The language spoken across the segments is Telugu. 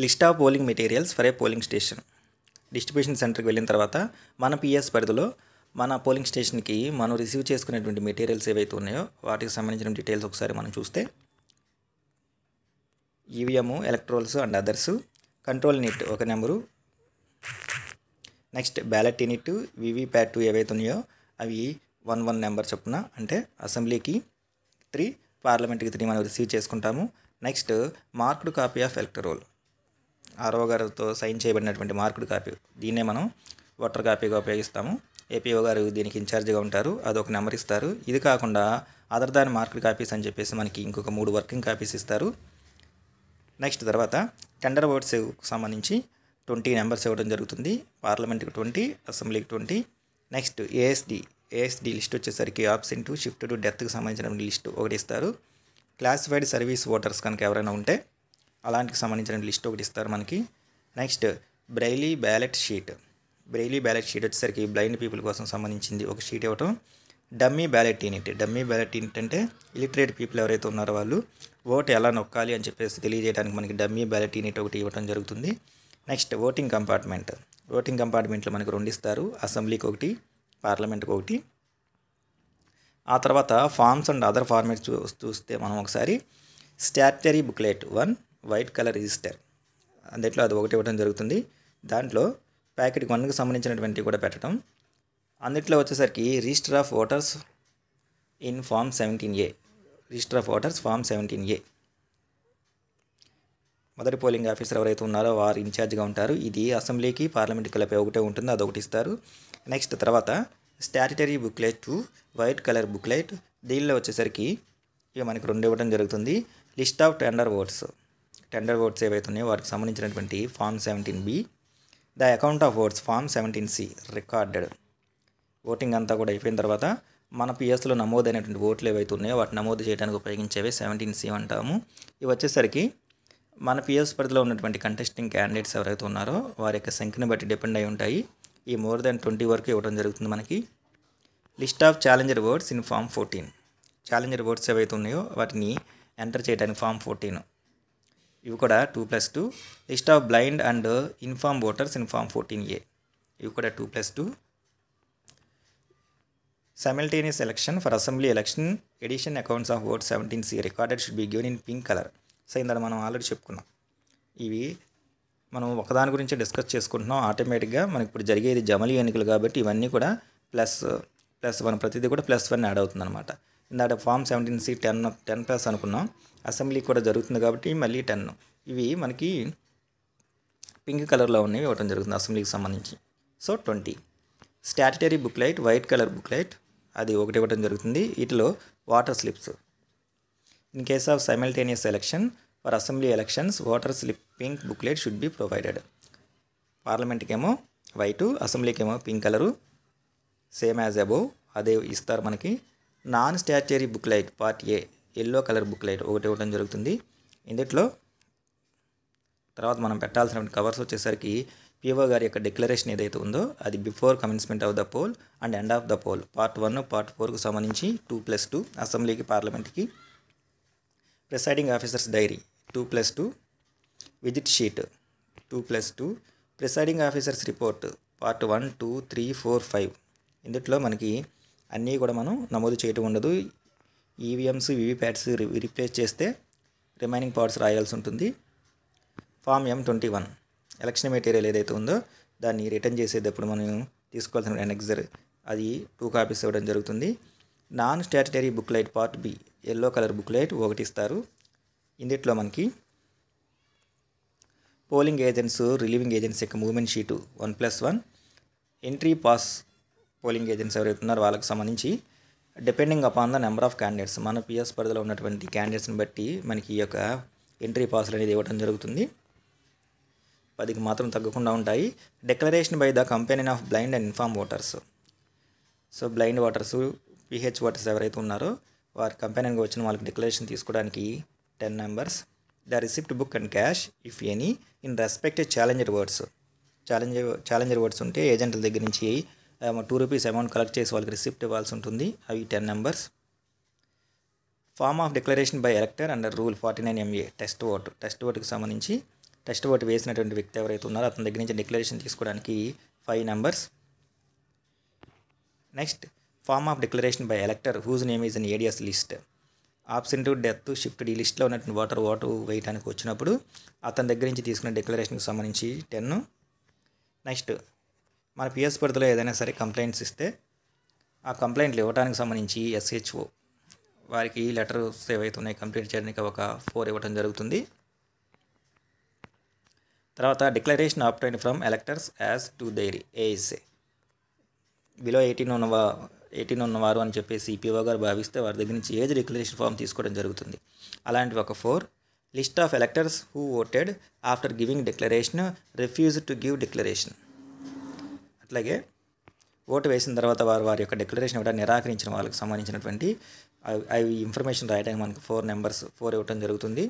List of polling materials for a polling station. Distribution సెంటర్కి వెళ్ళిన తర్వాత మన పిఎస్ పరిధిలో మన పోలింగ్ స్టేషన్కి మనం రిసీవ్ చేసుకునేటువంటి మెటీరియల్స్ ఏవైతే ఉన్నాయో వాటికి సంబంధించిన డీటెయిల్స్ ఒకసారి మనం చూస్తే EVM, electorals and others, control unit ఒక number, next ballot unit, VVPAT ఏవైతే ఉన్నాయో అవి 1 నెంబర్ చొప్పున, అంటే అసెంబ్లీకి 3, పార్లమెంట్కి 3 మనం రిసీవ్ చేసుకుంటాము. Next marked copy of electoral, RO గారితో సైన్ చేయబడినటువంటి మార్క్డ్ కాపీ, దీన్నే మనం ఓటర్ కాపీగా ఉపయోగిస్తాము. ఏపీఓ గారు దీనికి ఇన్ఛార్జ్గా ఉంటారు, అదొక నెంబర్ ఇస్తారు. ఇది కాకుండా అదర్ దాన్ మార్క్డ్ కాపీస్ అని చెప్పేసి మనకి ఇంకొక 3 వర్కింగ్ కాపీస్ ఇస్తారు. నెక్స్ట్ తర్వాత టెండర్ ఓట్స్ సంబంధించి 20 నెంబర్స్ ఇవ్వడం జరుగుతుంది. పార్లమెంట్కి 20, అసెంబ్లీకి 20. నెక్స్ట్ ఏఎస్డి లిస్ట్ వచ్చేసరికి ఆబ్సెంట్, షిఫ్ట్ టు డెత్కి సంబంధించిన లిస్ట్ ఒకటి ఇస్తారు. క్లాసిఫైడ్ సర్వీస్ ఓటర్స్ కనుక ఎవరైనా ఉంటే అలాంటికి సంబంధించిన లిస్ట్ ఒకటి ఇస్తారు మనకి. నెక్స్ట్ బ్రైలీ బ్యాలెట్ షీట్ వచ్చేసరికి బ్లైండ్ పీపుల్ కోసం సంబంధించింది ఒక షీట్ ఇవ్వటం. డమ్మీ బ్యాలెట్ యూనిట్ అంటే ఇలిటరేట్ పీపుల్ ఎవరైతే ఉన్నారో వాళ్ళు ఓటు ఎలా నొక్కాలి అని చెప్పేసి తెలియజేయడానికి మనకి డమ్మీ బ్యాలెట్ యూనిట్ ఒకటి ఇవ్వడం జరుగుతుంది. నెక్స్ట్ ఓటింగ్ కంపార్ట్మెంట్లో మనకు 2 ఇస్తారు, అసెంబ్లీకి 1, పార్లమెంట్కి 1. ఆ తర్వాత ఫార్మ్స్ అండ్ అదర్ ఫార్మాట్స్ చూస్తే మనం ఒకసారి statutory booklet 1 white colour register, అందులో అది ఒకటి ఇవ్వడం జరుగుతుంది. దాంట్లో ప్యాకెట్ 1కి సంబంధించినటువంటి కూడా పెట్టడం. అందులో వచ్చేసరికి register of voters in form 17A, form 17A. మొదటి పోలింగ్ ఆఫీసర్ ఎవరైతే ఉన్నారో వారు ఇన్ఛార్జ్గా ఉంటారు. ఇది అసెంబ్లీకి, పార్లమెంట్కి కలిపి ఒకటే ఉంటుంది, అదొకటి ఇస్తారు. నెక్స్ట్ తర్వాత statutory booklet 2 white colour booklet, దీనిలో వచ్చేసరికి ఇవి మనకి 2 ఇవ్వడం జరుగుతుంది. లిస్ట్ ఆఫ్ టెండర్ ఓట్స్ ఏవైతే ఉన్నాయో వాటికి సంబంధించినటువంటి form 17B. The account of votes form 17C recorded. Voting అంతా కూడా అయిపోయిన తర్వాత మన పిఎస్లో నమోదైనటువంటి ఓట్లు ఏవైతే ఉన్నాయో వాటి నమోదు చేయడానికి ఉపయోగించేవి 17C అంటాము. ఇవి వచ్చేసరికి మన పిఎస్ పరిధిలో ఉన్నటువంటి కంటెస్టింగ్ క్యాండిడేట్స్ ఎవరైతే ఉన్నారో వారి యొక్క సంఖ్యను బట్టి డిపెండ్ అయి ఉంటాయి. ఈ మోర్ దెన్ 20 వరకు ఇవ్వడం జరుగుతుంది మనకి. List of challenger votes in form 14, challenger votes ఏవైతే ఉన్నాయో వాటిని ఎంటర్ చేయడానికి ఫామ్ 14, ఇవి కూడా 2+2. List of blind and inform voters in form 14A, ఇవి కూడా 2+2. Simultaneous election for assembly election edition accounts of vote 17C recorded should be given in pink colour. So ఇందాక మనం ఆల్రెడీ చెప్పుకున్నాం, ఇవి మనం ఒకదాని గురించి డిస్కస్ చేసుకుంటున్నాం. ఆటోమేటిక్గా మనకి ఇప్పుడు జరిగేది జమలి ఎన్నికలు కాబట్టి ఇవన్నీ కూడా +1 ప్రతిదీ కూడా +1 యాడ్ అవుతుంది అనమాట. ఇందాక ఫామ్ 17C 10+ అనుకున్నాం, అసెంబ్లీ కూడా జరుగుతుంది కాబట్టి మళ్ళీ 10. ఇవి మనకి పింక్ కలర్లో ఉన్నవి ఇవ్వడం జరుగుతుంది అసెంబ్లీకి సంబంధించి. So 20. Statutory booklet white colour booklet, అది ఒకటి ఇవ్వడం జరుగుతుంది. వీటిలో water slips. In case of simultaneous election for assembly elections water slip pink booklet should be provided. పార్లమెంట్కి ఏమో వైటు, అసెంబ్లీకి ఏమో pink colour, same as above అదే ఇస్తారు మనకి. Non statutory booklet part A yellow colour booklet ఒకటి ఇవ్వడం జరుగుతుంది. ఇందులో తర్వాత మనం పెట్టాల్సినటువంటి కవర్స్ వచ్చేసరికి పిఓ గారి యొక్క డిక్లరేషన్ ఏదైతే ఉందో అది before commencement of the poll and end of the poll part 1, part 4కు సంబంధించి 2+2, అసెంబ్లీకి, పార్లమెంట్కి. Presiding officers diary 2+2, visit sheet 2+2, presiding officers report part 1, 2, 3, 4, 5. ఇందులో మనకి అన్నీ కూడా మనం నమోదు చేయటం ఉండదు. ఈవీఎంస్, వీవీప్యాట్స్ రీప్లేస్ చేస్తే రిమైనింగ్ పార్ట్స్ రాయాల్సి ఉంటుంది. ఫామ్ M21 ఎలక్షన్ మెటీరియల్ ఏదైతే ఉందో దాన్ని రిటర్న్ చేసేటప్పుడు మనం తీసుకోవాల్సిన ఎనెక్సర్, అది 2 కాపీస్ ఇవ్వడం జరుగుతుంది. Non statutory booklet part B yellow colour booklet ఒకటి ఇస్తారు. ఇందులో మనకి పోలింగ్ ఏజెంట్స్, రిలీవింగ్ ఏజెంట్స్ యొక్క movement sheet 1+1, entry pass polling agents ఎవరైతే ఉన్నారో వాళ్ళకి సంబంధించి depending upon the number of candidates, మన పిఎస్ పరిధిలో ఉన్నటువంటి క్యాండిడేట్స్ని బట్టి మనకి ఈ యొక్క ఎంట్రీ పాస్లు అనేది ఇవ్వడం జరుగుతుంది. 10కి మాత్రం తగ్గకుండా ఉంటాయి. Declaration by the company of blind and inform voters. So blind voters, PH voters ఎవరైతే ఉన్నారో వారి కంపెనీకి వచ్చిన వాళ్ళకి డిక్లరేషన్ తీసుకోవడానికి 10 numbers. The receipt book and cash if any in respect challenger words ఉంటే ఏజెంట్ల దగ్గర నుంచి ₹2 అమౌంట్ కలెక్ట్ చేసి వాళ్ళకి రిసిప్ట్ ఇవ్వాల్సి ఉంటుంది, అవి 10 numbers. Form of declaration by elector under rule 49MA test ఓటుకి సంబంధించి టెస్ట్ ఓటు వేసినటువంటి వ్యక్తి ఎవరైతే ఉన్నారో అతని దగ్గర నుంచి డిక్లరేషన్ తీసుకోవడానికి 5 numbers. Next form of declaration by elector whose name is in ADS list. Absent, death, shifted ఈ లిస్ట్లో ఉన్నటువంటి ఓటు వేయడానికి వచ్చినప్పుడు అతని దగ్గర నుంచి తీసుకున్న డిక్లరేషన్కి సంబంధించి 10. నెక్స్ట్ మన పిఎస్ పరిధిలో ఏదైనా సరే కంప్లైంట్స్ ఇస్తే ఆ కంప్లైంట్లు ఇవ్వడానికి సంబంధించి SHO వారికి లెటర్స్ ఏవైతే ఉన్నాయి కంప్లీట్ చేయడానికి ఒక 4 ఇవ్వడం జరుగుతుంది. తర్వాత declaration obtained from electors as to their age. Below 18 ఉన్నవారు అని చెప్పేసి PO గారు భావిస్తే వారి దగ్గర నుంచి ఏజ్ డిక్లరేషన్ ఫామ్ తీసుకోవడం జరుగుతుంది. అలాంటివి ఒక 4. List of electors who voted after giving declaration refuse to give declaration. అట్లాగే ఓటు వేసిన తర్వాత వారి యొక్క డిక్లరేషన్ ఇవ్వడానికి నిరాకరించిన వాళ్ళకి సంబంధించినటువంటి అవి ఇన్ఫర్మేషన్ రాయడానికి మనకు 4 నెంబర్స్ 4 ఇవ్వడం జరుగుతుంది.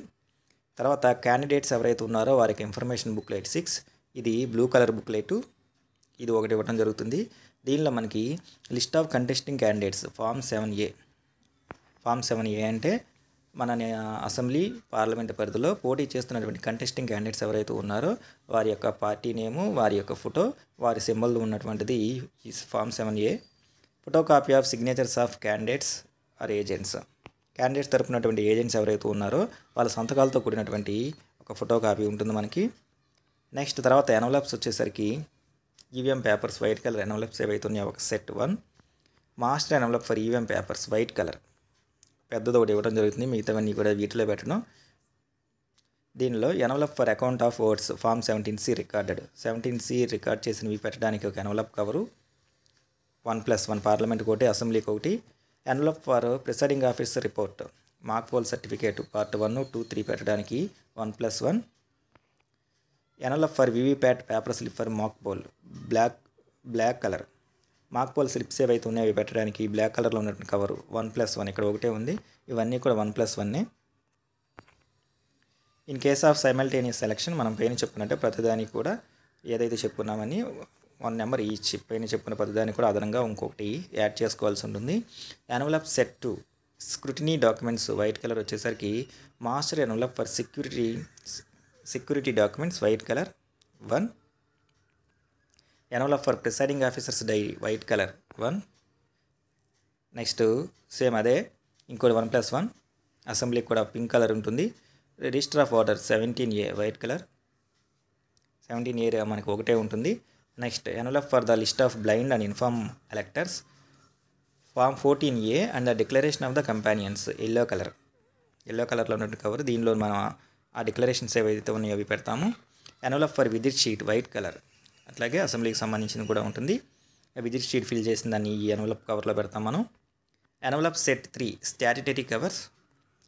తర్వాత క్యాండిడేట్స్ ఎవరైతే ఉన్నారో వారికి ఇన్ఫర్మేషన్ బుక్లెట్ 6. ఇది బ్లూ కలర్ బుక్లెట్, ఇది ఒకటి ఇవ్వడం జరుగుతుంది. దీనిలో మనకి list of contesting candidates form 7A. Form 7A అంటే మన అసెంబ్లీ పార్లమెంట్ పరిధిలో పోటీ చేస్తున్నటువంటి కంటెస్టింగ్ క్యాండిడేట్స్ ఎవరైతే ఉన్నారో వారి యొక్క పార్టీ నేము, వారి యొక్క ఫోటో, వారి సింబల్ ఉన్నటువంటిది ఈ form 7A. Photo copy of signatures of candidates or agents. Candidates తరపునటువంటి ఏజెంట్స్ ఎవరైతే ఉన్నారో వాళ్ళ సంతకాలతో కూడినటువంటి ఒక ఫోటో కాపీ ఉంటుంది మనకి. నెక్స్ట్ తర్వాత ఎన్వలప్స్ వచ్చేసరికి EVM papers white colour envelopes ఏవైతే ఉన్నాయో ఒక set 1. Master envelope for EVM papers white colour పెద్దది ఒకటి ఇవ్వడం జరుగుతుంది. మిగతావన్నీ కూడా వీటిలో పెట్టడం. దీనిలో envelope for account of votes form 17C recorded. 17C record చేసినవి పెట్టడానికి ఒక ఎన్వలప్ కవరు 1+1 పార్లమెంట్కి ఒకటి, అసెంబ్లీకి ఒకటి. Envelope for presiding officer report mock poll certificate part 1, 2, 3 పెట్టడానికి 1+1. Envelope for VVPAT paper slip for mock poll black colour. Mock poll slips ఏవైతే ఉన్నాయో అవి పెట్టడానికి బ్లాక్ కలర్లో ఉన్నటువంటి కవరు 1+1. ఇక్కడ ఒకటే ఉంది, ఇవన్నీ కూడా 1+1. In case of simultaneous selection మనం పైన చెప్పుకున్నట్టే ప్రతిదానికి కూడా ఏదైతే చెప్పుకున్నామని 1 నెంబర్ ఈచ్. పైన చెప్పిన ప్రతిదానికి కూడా అదనంగా ఇంకొకటి యాడ్ చేసుకోవాల్సి ఉంటుంది. Envelope set 2 scrutiny documents white colour వచ్చేసరికి master envelope for security documents white colour 1. Envelope for presiding officers diary white colour 1. Next same అదే ఇంకోటి 1+1. అసెంబ్లీకి కూడా పింక్ కలర్ ఉంటుంది. Register of order 17A white colour 17A మనకు ఒకటే ఉంటుంది. Next envelope for the list of blind and inform electors form 14A and the declaration of the companions yellow కలర్లో ఉన్నట్టు కవర్. దీనిలో మనం ఆ డిక్లరేషన్స్ ఏవైతే ఉన్నాయో అవి పెడతాము. Envelope for visit sheet white colour. అట్లాగే అసెంబ్లీకి సంబంధించింది కూడా ఉంటుంది. విజిట్ షీట్ ఫిల్ చేసిన దాన్ని ఈ ఎన్వలప్ కవర్లో పెడతాం మనం. ఎన్వలప్ సెట్ 3 స్టాట్యుటరీ కవర్స్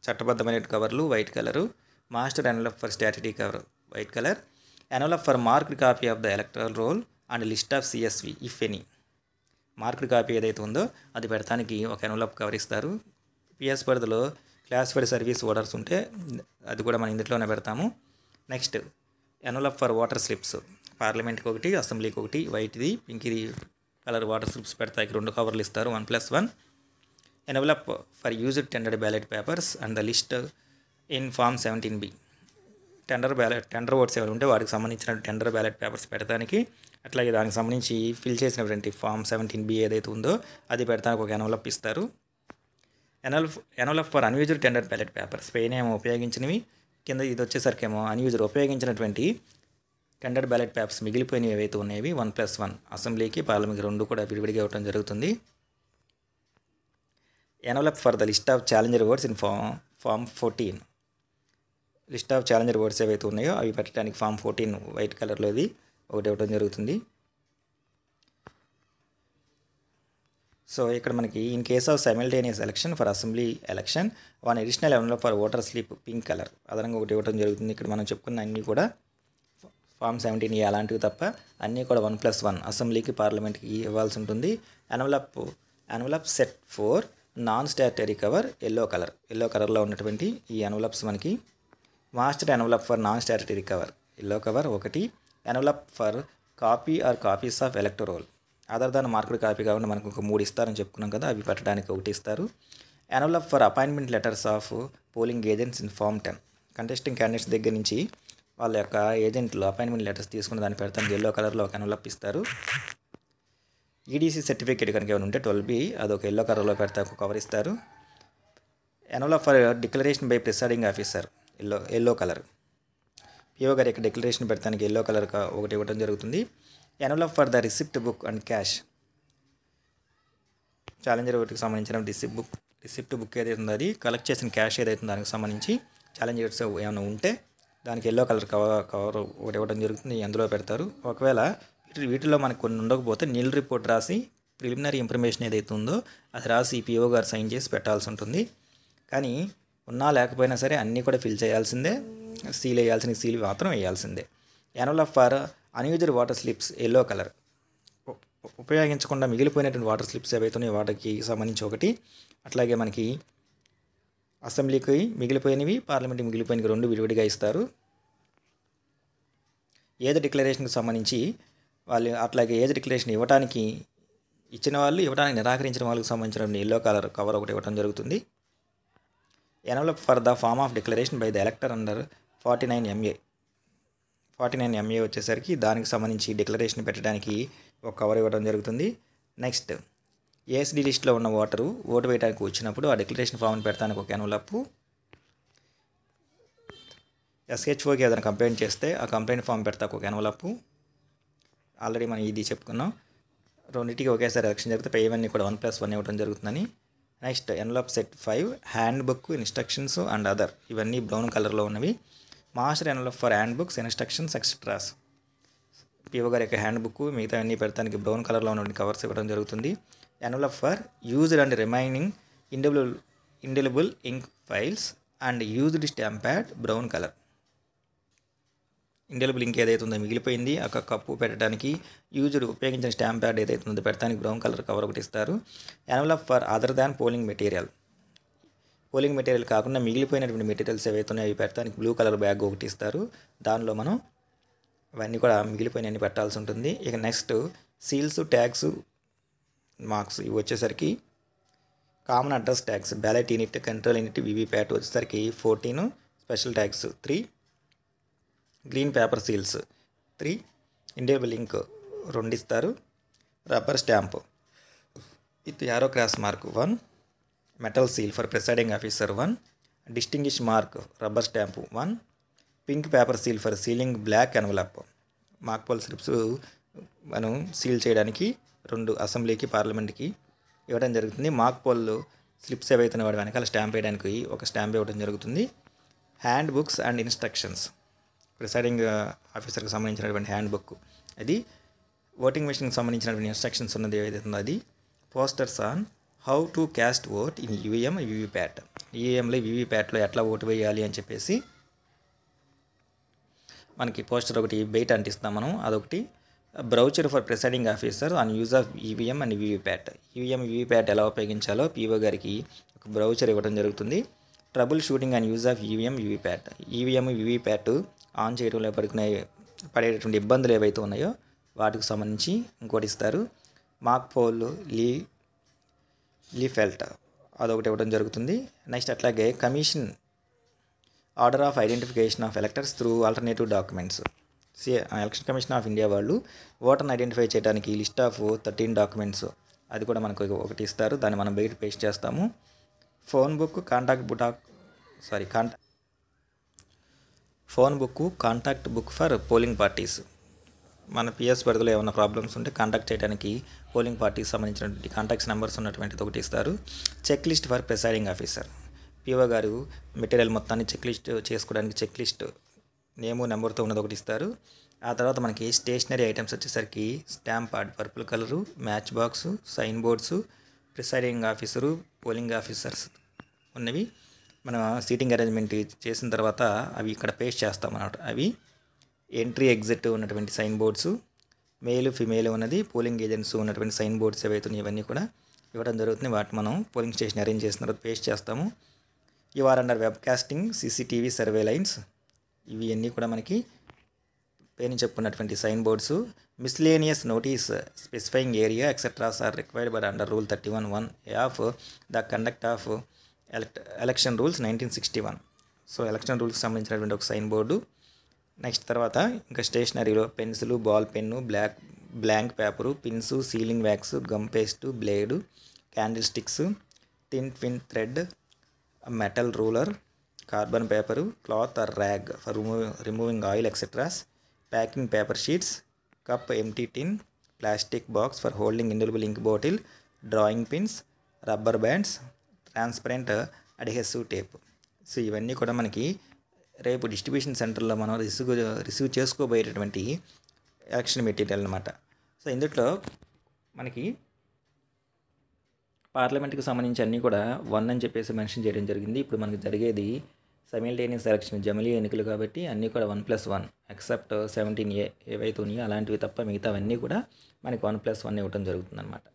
చట్టబద్ధమైన కవర్లు white colour. Master envelope for statutory cover white colour. Envelope for marked copy of the electoral roll and list of CSV if any. Marked copy ఏదైతే ఉందో అది పెడతానికి ఒక ఎన్వలప్ కవర్ ఇస్తారు. పిఎస్ పరిధిలో క్లాసిఫైడ్ సర్వీస్ ఓడర్స్ ఉంటే అది కూడా మనం ఇందులోనే పెడతాము. Next envelope for voter slips పార్లమెంట్కి ఒకటి, అసెంబ్లీకి ఒకటి వైట్ది, పింక్ది కలర్ వాటర్ స్లిప్స్ పెడతానికి 2 కవర్లు ఇస్తారు 1+1. Envelope for used tendered ballot papers and the list in form 17B. Tender votes ఎవరు ఉంటే వాటికి సంబంధించిన టెండర్ బ్యాలెట్ పేపర్స్ పెడతానికి, అట్లాగే దానికి సంబంధించి ఫిల్ చేసినటువంటి ఫామ్ 17B ఏదైతే ఉందో అది పెడతానికి ఒక ఎన్వలప్ ఇస్తారు. Envelope for unused tender ballot papers పైన ఏమో ఉపయోగించినవి, కింద ఇది వచ్చేసరికేమో అన్యూజ్డ్ ఉపయోగించినటువంటి టెండర్ బ్యాలెట్ పేపర్స్ మిగిలిపోయినవి ఏవైతే ఉన్నాయవి 1+1. అసెంబ్లీకి పార్లమెంట్కి 2 కూడా విడివిడిగా ఇవ్వడం జరుగుతుంది. Envelope for the list of challenger votes in form 14. List of challenger votes ఏవైతే ఉన్నాయో అవి పెట్టడానికి ఫామ్ 14 వైట్ కలర్లోది ఒకటి ఇవ్వడం జరుగుతుంది. సో ఇక్కడ మనకి in case of simultaneous election for assembly election 1 additional envelope for voter slip pink colour అదనంగా ఒకటి ఇవ్వడం జరుగుతుంది. ఇక్కడ మనం చెప్పుకున్న అన్నీ కూడా ఫామ్ 17A అలాంటివి తప్ప అన్నీ కూడా 1+1 అసెంబ్లీకి పార్లమెంట్కి ఇవ్వాల్సి ఉంటుంది. Envelope set 4 non statutory cover yellow కలర్లో ఉన్నటువంటి ఈ ఎన్వలప్స్ మనకి. Master envelope for non statutory cover yellow cover 1. Envelope for copy or copies of electoral other than marked copy కాకుండా మనకు ఒక 3 ఇస్తారని చెప్పుకున్నాం కదా, అవి పెట్టడానికి 1 ఇస్తారు. Envelope for appointment letters of polling agents in form 10. Contesting candidates దగ్గర నుంచి వాళ్ళ యొక్క ఏజెంట్లు అపాయింట్మెంట్ లెటర్స్ తీసుకుని దాన్ని పెడతానికి ఎల్లో కలర్లో ఒక ఎన్వలప్ ఇస్తారు. ఈడీసీ సర్టిఫికేట్ కనుక ఏమైనా ఉంటే 12B అదొక ఎల్లో కలర్లో పెడతా ఒక కవర్ ఇస్తారు. Envelope for declaration by presiding officer yellow colour. PO గారి యొక్క డిక్లరేషన్ పెడతానికి ఎల్లో కలర్ ఒకటి ఇవ్వడం జరుగుతుంది. Envelope for the receipt book and cash. Challenger ఒకటికి సంబంధించిన రిసిప్ట్ బుక్ ఏదైతే ఉందో అది కలెక్ట్ చేసిన క్యాష్ ఏదైతుందో దానికి సంబంధించి ఛాలెంజర్స్ ఏమైనా ఉంటే దానికి ఎల్లో కలర్ కవర్ ఒకటి ఇవ్వడం జరుగుతుంది, అందులో పెడతారు. ఒకవేళ వీటిలో మనకు కొన్ని ఉండకపోతే నిల్ రిపోర్ట్ రాసి ప్రిలిమినరీ ఇన్ఫర్మేషన్ ఏదైతే ఉందో అది రాసి పిఓ గారు సైన్ చేసి పెట్టాల్సి ఉంటుంది. కానీ ఉన్నా లేకపోయినా సరే అన్నీ కూడా ఫిల్ చేయాల్సిందే, సీల్ వేయాల్సిన సీల్ మాత్రం వేయాల్సిందే. Envelope for unused water slips yellow colour. ఉపయోగించకుండా మిగిలిపోయినటువంటి వాటర్ స్లిప్స్ ఏవైతున్నాయో వాటికి సంబంధించి ఒకటి, అట్లాగే మనకి అసెంబ్లీకి మిగిలిపోయినవి, పార్లమెంట్కి మిగిలిపోయినవి 2 విడివిడిగా ఇస్తారు. ఏజ్ డిక్లరేషన్కి సంబంధించి వాళ్ళు అట్లాగే ఏజ్ డిక్లరేషన్ ఇచ్చిన వాళ్ళు ఇవ్వడానికి నిరాకరించిన వాళ్ళకి సంబంధించిన ఎల్లో కలర్ కవర్ ఒకటి ఇవ్వడం జరుగుతుంది. Envelope for the form of declaration by the elector under 49MA. 49MA వచ్చేసరికి దానికి సంబంధించి డిక్లరేషన్ పెట్టడానికి ఒక కవర్ ఇవ్వడం జరుగుతుంది. నెక్స్ట్ ఏఎస్డి లిస్ట్లో ఉన్న ఓటు వేయడానికి వచ్చినప్పుడు ఆ డిక్లరేషన్ ఫామ్ని పెడతానికి ఒక ఎన్వలప్. ఎస్హెచ్ఓకి ఏదైనా కంప్లైంట్ చేస్తే ఆ కంప్లైంట్ ఫామ్ పెడతాకు ఒక ఎన్వలప్. ఆల్రెడీ మనం ఇది చెప్పుకున్నాం, రెండింటికి ఒకేసారి ఎలక్షన్ జరిగితే ఇవన్నీ కూడా 1+1 ఇవ్వడం జరుగుతుందని. Next envelope set 5 hand book, instructions and other. ఇవన్నీ బ్రౌన్ కలర్లో ఉన్నవి. Master envelope for hand books, instructions etceteras. PO గారి యొక్క హ్యాండ్ బుక్ మిగతా అన్ని పెడతానికి బ్రౌన్ కలర్లో ఉన్న కవర్స్ ఇవ్వడం జరుగుతుంది. Envelope for used and remaining indelible ink phials and used stamp pad brown colour. Indelible ink ఏదైతే ఉందో మిగిలిపోయింది ఆ కప్పు పెట్టడానికి యూజ్డ్ ఉపయోగించిన స్టాంప్ ప్యాడ్ ఏదైతే ఉందో పెడతానికి బ్రౌన్ కలర్ కవర్ ఒకటి ఇస్తారు. Envelope for other than polling material. Polling material కాకుండా మిగిలిపోయినటువంటి మెటీరియల్స్ ఏవైతే ఉన్నాయో అవి పెట్టడానికి బ్లూ కలర్ బ్యాగ్ ఒకటి ఇస్తారు. దానిలో మనం అవన్నీ కూడా మిగిలిపోయినవి పెట్టాల్సి ఉంటుంది. ఇక నెక్స్ట్ సీల్స్, ట్యాగ్స్, మార్క్స్ ఇవి వచ్చేసరికి common address tags, ballot unit, control unit, VVPAT వచ్చేసరికి 14, special tags 3, green paper seals 3, indelible ink 2 ఇస్తారు, rubber stamp with arrow cross mark 1, metal seal for presiding officer 1, distinguish mark rubber stamp 1, pink paper seal for sealing black envelope. Mock poll slips మనం సీల్ చేయడానికి 2 అసెంబ్లీకి, పార్లమెంట్కి ఇవ్వడం జరుగుతుంది. మాక్ పోల్ స్లిప్స్ ఏవైతే వాడి వెనకాల స్టాంప్ వేయడానికి ఒక స్టాంప్ ఇవ్వడం జరుగుతుంది. Hand books and instructions, presiding ఆఫీసర్కి సంబంధించినటువంటి హ్యాండ్ బుక్ అది. ఓటింగ్ మెషిన్కి సంబంధించినటువంటి ఇన్స్ట్రక్షన్స్ ఉన్నది ఏదైతే ఉందో అది. Posters on how to cast vote in EVM, VVPAT. ఈవీఎంలో, వీవీప్యాట్లో ఎట్లా ఓటు వేయాలి అని చెప్పేసి మనకి పోస్టర్ ఒకటి బయట అంటిస్తాం మనం, అదొకటి. Brochure for presiding officer on use of EVM and VVPAT. EVM, VVPAT ఎలా ఉపయోగించాలో పిఓ గారికి ఒక బ్రౌచర్ ఇవ్వడం జరుగుతుంది. Trouble shooting and use of EVM, VVPAT. EVM, VVPAT on చేయడంలో పడేటటువంటి ఇబ్బందులు ఏవైతే ఉన్నాయో వాటికి సంబంధించి ఇంకోటి ఇస్తారు. మాక్ పోల్ లీఫెల్ట్ అదొకటి ఇవ్వడం జరుగుతుంది. నెక్స్ట్ అట్లాగే commission order of identification of electors through alternative documents. Election commission of India వాళ్ళు ఓటర్ని ఐడెంటిఫై చేయడానికి లిస్ట్ ఆఫ్ 13 డాక్యుమెంట్స్ అది కూడా మనకు ఒకటి ఇస్తారు. దాన్ని మనం బయట పేస్ట్ చేస్తాము. Phone book, contact book for polling parties. మన పిఎస్ పరిధిలో ఏమైనా ప్రాబ్లమ్స్ ఉంటే కాంటాక్ట్ చేయడానికి పోలింగ్ పార్టీకి సంబంధించినటువంటి కాంటాక్ట్స్ నెంబర్స్ ఉన్నటువంటిది ఒకటి ఇస్తారు. Check list for presiding officer. PO గారు మెటీరియల్ మొత్తాన్ని చెక్ లిస్ట్ చేసుకోవడానికి చెక్ లిస్ట్ నేము, నెంబర్తో ఉన్నది ఒకటి ఇస్తారు. ఆ తర్వాత మనకి స్టేషనరీ ఐటమ్స్ వచ్చేసరికి stamp pad purple colour, match box, sign boards, presiding officer, polling officers ఉన్నవి. మనం సీటింగ్ అరేంజ్మెంట్ చేసిన తర్వాత అవి ఇక్కడ పేస్ట్ చేస్తాం అన్నమాట. అవి ఎంట్రీ, ఎగ్జిట్ ఉన్నటువంటి సైన్ బోర్డ్స్, మేల్, ఫిమేల్ ఉన్నది, పోలింగ్ ఏజెంట్స్ ఉన్నటువంటి సైన్ బోర్డ్స్ ఏవైతున్నాయి ఇవన్నీ కూడా ఇవ్వడం జరుగుతుంది. వాటిని మనం పోలింగ్ స్టేషన్ అరేంజ్ చేసిన తర్వాత పేస్ట్ చేస్తాము. You are under web casting, CCTV surveillance ఇవి అన్నీ కూడా మనకి పేరుని చెప్పుకున్నటువంటి sign boards. Miscellaneous notice specifying area etceteras are required by under rule 31(1) of the conduct of election rules 1961. So election రూల్స్కి సంబంధించినటువంటి ఒక సైన్ బోర్డు. నెక్స్ట్ తర్వాత ఇంకా స్టేషనరీలో pencil, ball pen, blank paper, pins, sealing wax, gum paste, blade, candle sticks, thin twin thread, metal ruler, carbon paper, cloth are rag for removing oil etceteras, packing paper sheets, cup empty tin, plastic box for holding indelible ink bottle, drawing pins, rubber bands, transparent adhesive tape. So ఇవన్నీ కూడా మనకి రేపు డిస్ట్రిబ్యూషన్ సెంటర్లో మనం రిసీవ్ చేసుకోబోయేటటువంటి ఎలక్షన్ మెటీరియల్ అనమాట. సో ఇందులో మనకి పార్లమెంట్కి సంబంధించి అన్నీ కూడా 1 అని చెప్పేసి మెన్షన్ చేయడం జరిగింది. ఇప్పుడు మనకి జరిగేది సైమిల్టేనియస్ ఎలక్షన్, జమిలీ ఎన్నికలు కాబట్టి అన్నీ కూడా 1+1 ఎక్సెప్ట్ 17A ఏవైతే ఉన్నాయో అలాంటివి తప్ప మిగతావన్నీ కూడా మనకి 1+1 ఇవ్వడం జరుగుతుంది అనమాట.